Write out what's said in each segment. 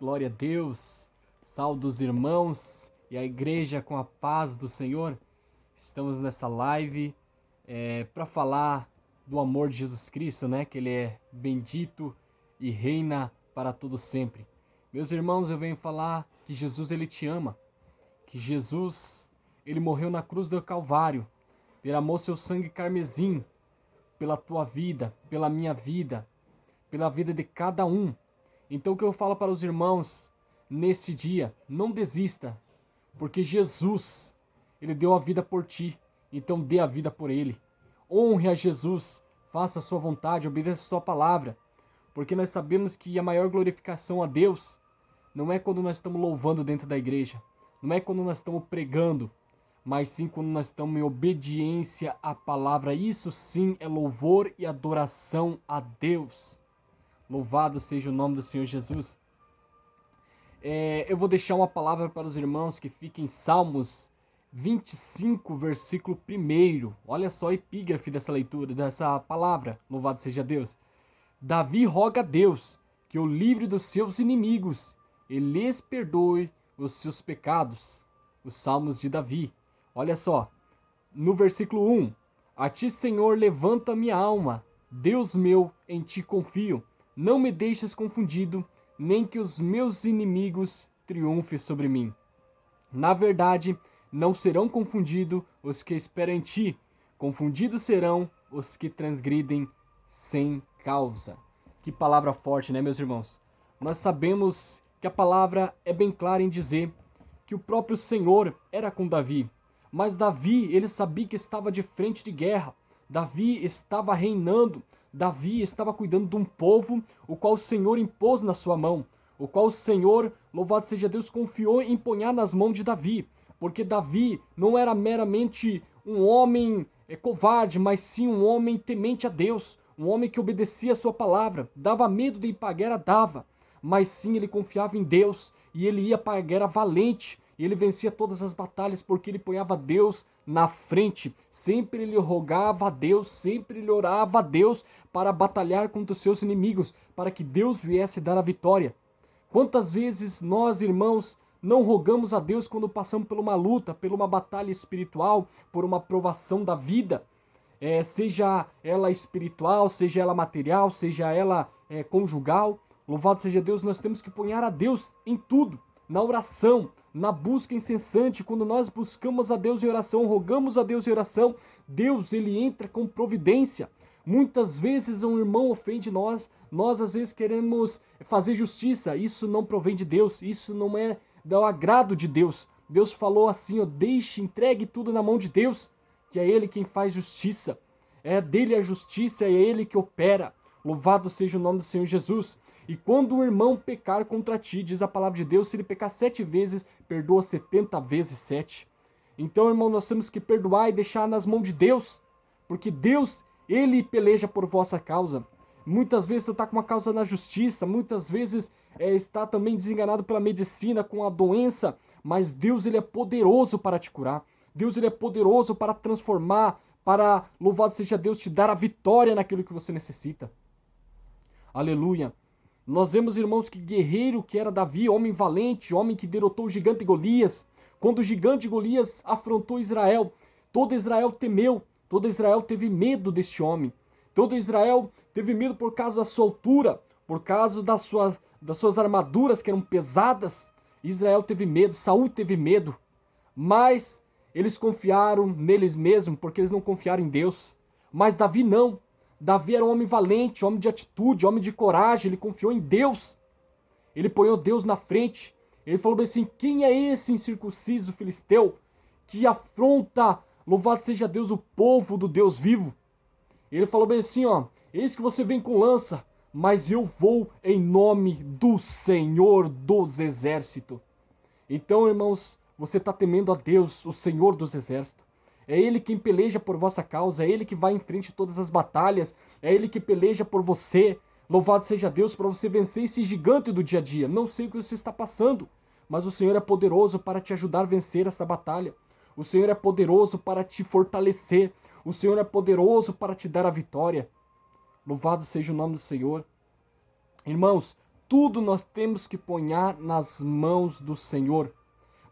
Glória a Deus, saúde os irmãos e a igreja com a paz do Senhor. Estamos nessa live para falar do amor de Jesus Cristo, né? Que Ele é bendito e reina para todo sempre. Meus irmãos, eu venho falar que Jesus Ele te ama, que Jesus Ele morreu na cruz do Calvário, derramou seu sangue carmesim pela tua vida, pela minha vida, pela vida de cada um. Então o que eu falo para os irmãos neste dia, não desista, porque Jesus, Ele deu a vida por ti, então dê a vida por Ele. Honre a Jesus, faça a sua vontade, obedeça a sua palavra, porque nós sabemos que a maior glorificação a Deus não é quando nós estamos louvando dentro da igreja, não é quando nós estamos pregando, mas sim quando nós estamos em obediência à palavra. Isso sim é louvor e adoração a Deus. Louvado seja o nome do Senhor Jesus. Eu vou deixar uma palavra para os irmãos que fica em Salmos 25, versículo 1. Olha só a epígrafe dessa leitura, dessa palavra. Louvado seja Deus. Davi roga a Deus que o livre dos seus inimigos e lhes perdoe os seus pecados. Os Salmos de Davi. Olha só, no versículo 1. A ti, Senhor, levanta minha alma. Deus meu, em ti confio. Não me deixes confundido, nem que os meus inimigos triunfem sobre mim. Na verdade, não serão confundidos os que esperam em ti. Confundidos serão os que transgridem sem causa. Que palavra forte, né, meus irmãos? Nós sabemos que a palavra é bem clara em dizer que o próprio Senhor era com Davi. Mas Davi, ele sabia que estava de frente de guerra. Davi estava reinando. Davi estava cuidando de um povo, o qual o Senhor impôs na sua mão, o qual o Senhor, louvado seja Deus, confiou em empunhar nas mãos de Davi, porque Davi não era meramente um homem covarde, mas sim um homem temente a Deus, um homem que obedecia a sua palavra, dava medo de ir para a guerra, dava, mas sim ele confiava em Deus, e ele ia para a guerra valente, e ele vencia todas as batalhas porque ele ponhava Deus na frente. Sempre ele rogava a Deus, sempre ele orava a Deus para batalhar contra os seus inimigos, para que Deus viesse dar a vitória. Quantas vezes nós, irmãos, não rogamos a Deus quando passamos por uma luta, por uma batalha espiritual, por uma provação da vida, seja ela espiritual, seja ela material, seja ela conjugal. Louvado seja Deus, nós temos que ponhar a Deus em tudo, na oração, na busca incessante. Quando nós buscamos a Deus em oração, rogamos a Deus em oração, Deus ele entra com providência. Muitas vezes um irmão ofende nós às vezes queremos fazer justiça, isso não provém de Deus, isso não é do agrado de Deus. Deus falou assim, entregue tudo na mão de Deus, que é Ele quem faz justiça, é dele a justiça, é Ele que opera. Louvado seja o nome do Senhor Jesus. E quando o irmão pecar contra ti, diz a palavra de Deus, se ele pecar 7 vezes, perdoa 70 vezes 7. Então, irmão, nós temos que perdoar e deixar nas mãos de Deus, porque Deus, Ele peleja por vossa causa. Muitas vezes você está com uma causa na justiça, muitas vezes está também desenganado pela medicina, com a doença, mas Deus ele é poderoso para te curar. Deus ele é poderoso para transformar, para, louvado seja Deus, te dar a vitória naquilo que você necessita. Aleluia. Nós vemos, irmãos, que guerreiro que era Davi, homem valente, homem que derrotou o gigante Golias. Quando o gigante Golias afrontou Israel, todo Israel temeu, todo Israel teve medo deste homem. Todo Israel teve medo por causa da sua altura, por causa das suas armaduras que eram pesadas. Israel teve medo, Saul teve medo, mas eles confiaram neles mesmos, porque eles não confiaram em Deus. Mas Davi não. Davi era um homem valente, homem de atitude, homem de coragem, ele confiou em Deus. Ele põe Deus na frente. Ele falou bem assim, quem é esse incircunciso filisteu que afronta, louvado seja Deus, o povo do Deus vivo? Ele falou bem assim, eis que você vem com lança, mas eu vou em nome do Senhor dos Exércitos. Então, irmãos, você está temendo a Deus, o Senhor dos Exércitos. É Ele quem peleja por vossa causa, é Ele que vai em frente de todas as batalhas, é Ele que peleja por você. Louvado seja Deus para você vencer esse gigante do dia a dia. Não sei o que você está passando, mas o Senhor é poderoso para te ajudar a vencer essa batalha. O Senhor é poderoso para te fortalecer. O Senhor é poderoso para te dar a vitória. Louvado seja o nome do Senhor. Irmãos, tudo nós temos que pôr nas mãos do Senhor.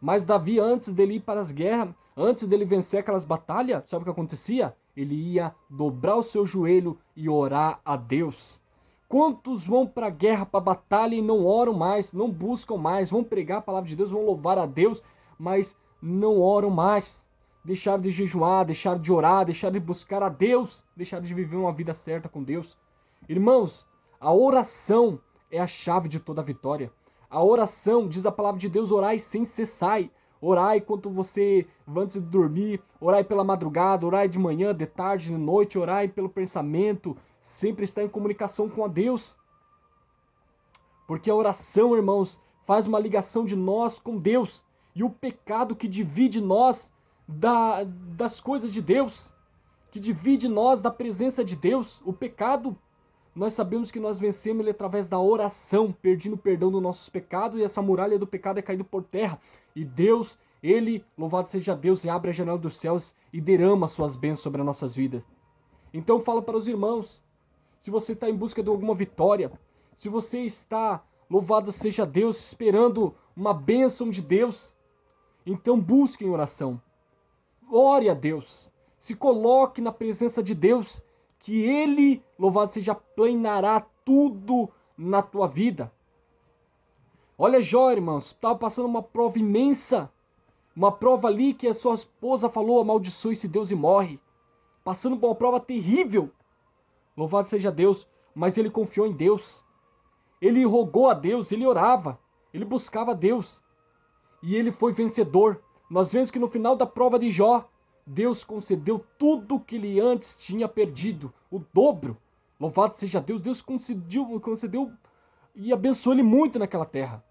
Mas Davi, antes dele ir para as guerras, antes dele vencer aquelas batalhas, sabe o que acontecia? Ele ia dobrar o seu joelho e orar a Deus. Quantos vão para a guerra, para a batalha e não oram mais, não buscam mais, vão pregar a palavra de Deus, vão louvar a Deus, mas não oram mais. Deixaram de jejuar, deixaram de orar, deixaram de buscar a Deus, deixaram de viver uma vida certa com Deus. Irmãos, a oração é a chave de toda a vitória. A oração, diz a palavra de Deus, orai sem cessar. Orai enquanto você, antes de dormir, orai pela madrugada, orai de manhã, de tarde, de noite, orai pelo pensamento, sempre estar em comunicação com a Deus. Porque a oração, irmãos, faz uma ligação de nós com Deus. E o pecado que divide nós das coisas de Deus, que divide nós da presença de Deus, o pecado, nós sabemos que nós vencemos ele através da oração, pedindo perdão dos nossos pecados, e essa muralha do pecado é caída por terra. E Deus, ele, louvado seja Deus, e abre a janela dos céus e derrama suas bênçãos sobre as nossas vidas. Então eu falo para os irmãos, se você está em busca de alguma vitória, se você está, louvado seja Deus, esperando uma bênção de Deus, então busque em oração. Ore a Deus, se coloque na presença de Deus, que Ele, louvado seja, planará tudo na tua vida. Olha Jó, irmãos, estava passando uma prova imensa, uma prova ali que a sua esposa falou, amaldiçoe-se Deus e morre. Passando por uma prova terrível. Louvado seja Deus, mas ele confiou em Deus. Ele rogou a Deus, ele orava, ele buscava a Deus. E ele foi vencedor. Nós vemos que no final da prova de Jó, Deus concedeu tudo que ele antes tinha perdido, o dobro. Louvado seja Deus, Deus concedeu e abençoou ele muito naquela terra.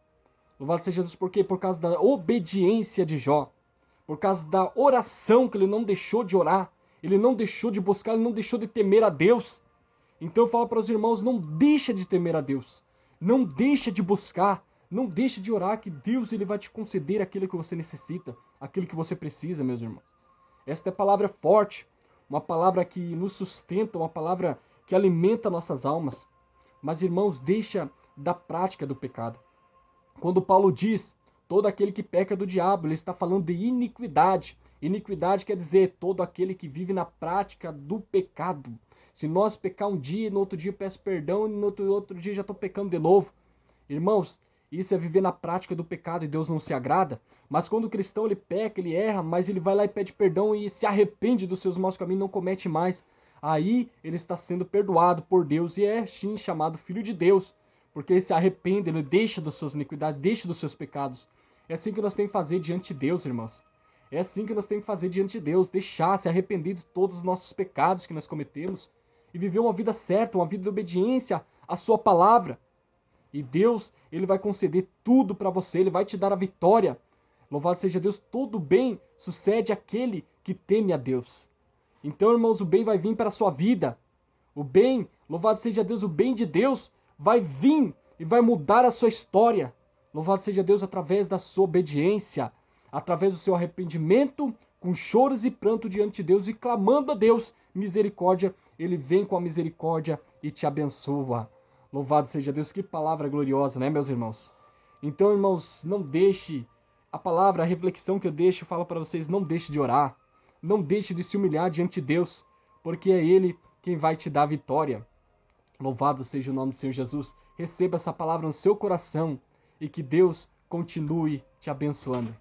Louvado seja Deus, por quê? Por causa da obediência de Jó, por causa da oração que ele não deixou de orar, ele não deixou de buscar, ele não deixou de temer a Deus. Então eu falo para os irmãos, não deixa de temer a Deus, não deixa de buscar, não deixa de orar, que Deus ele vai te conceder aquilo que você necessita, aquilo que você precisa, meus irmãos. Esta é palavra forte, uma palavra que nos sustenta, uma palavra que alimenta nossas almas. Mas, irmãos, deixa da prática do pecado. Quando Paulo diz, todo aquele que peca é do diabo, ele está falando de iniquidade. Iniquidade quer dizer todo aquele que vive na prática do pecado. Se nós pecar um dia, no outro dia eu peço perdão, e no outro dia já estou pecando de novo. Irmãos, isso é viver na prática do pecado e Deus não se agrada. Mas quando o cristão ele peca, ele erra, mas ele vai lá e pede perdão e se arrepende dos seus maus caminhos, não comete mais. Aí ele está sendo perdoado por Deus e é sim chamado filho de Deus. Porque ele se arrepende, ele deixa das suas iniquidades, deixa dos seus pecados. É assim que nós temos que fazer diante de Deus, irmãos. É assim que nós temos que fazer diante de Deus. Deixar, se arrepender de todos os nossos pecados que nós cometemos. E viver uma vida certa, uma vida de obediência à sua palavra. E Deus, ele vai conceder tudo para você, ele vai te dar a vitória. Louvado seja Deus, todo bem sucede àquele que teme a Deus. Então, irmãos, o bem vai vir para a sua vida. O bem, louvado seja Deus, o bem de Deus vai vir e vai mudar a sua história. Louvado seja Deus através da sua obediência, através do seu arrependimento, com choros e pranto diante de Deus e clamando a Deus misericórdia. Ele vem com a misericórdia e te abençoa. Louvado seja Deus, que palavra gloriosa, né, meus irmãos? Então, irmãos, não deixe, a palavra, a reflexão que eu deixo, falo para vocês, não deixe de orar, não deixe de se humilhar diante de Deus, porque é Ele quem vai te dar a vitória. Louvado seja o nome do Senhor Jesus, receba essa palavra no seu coração e que Deus continue te abençoando.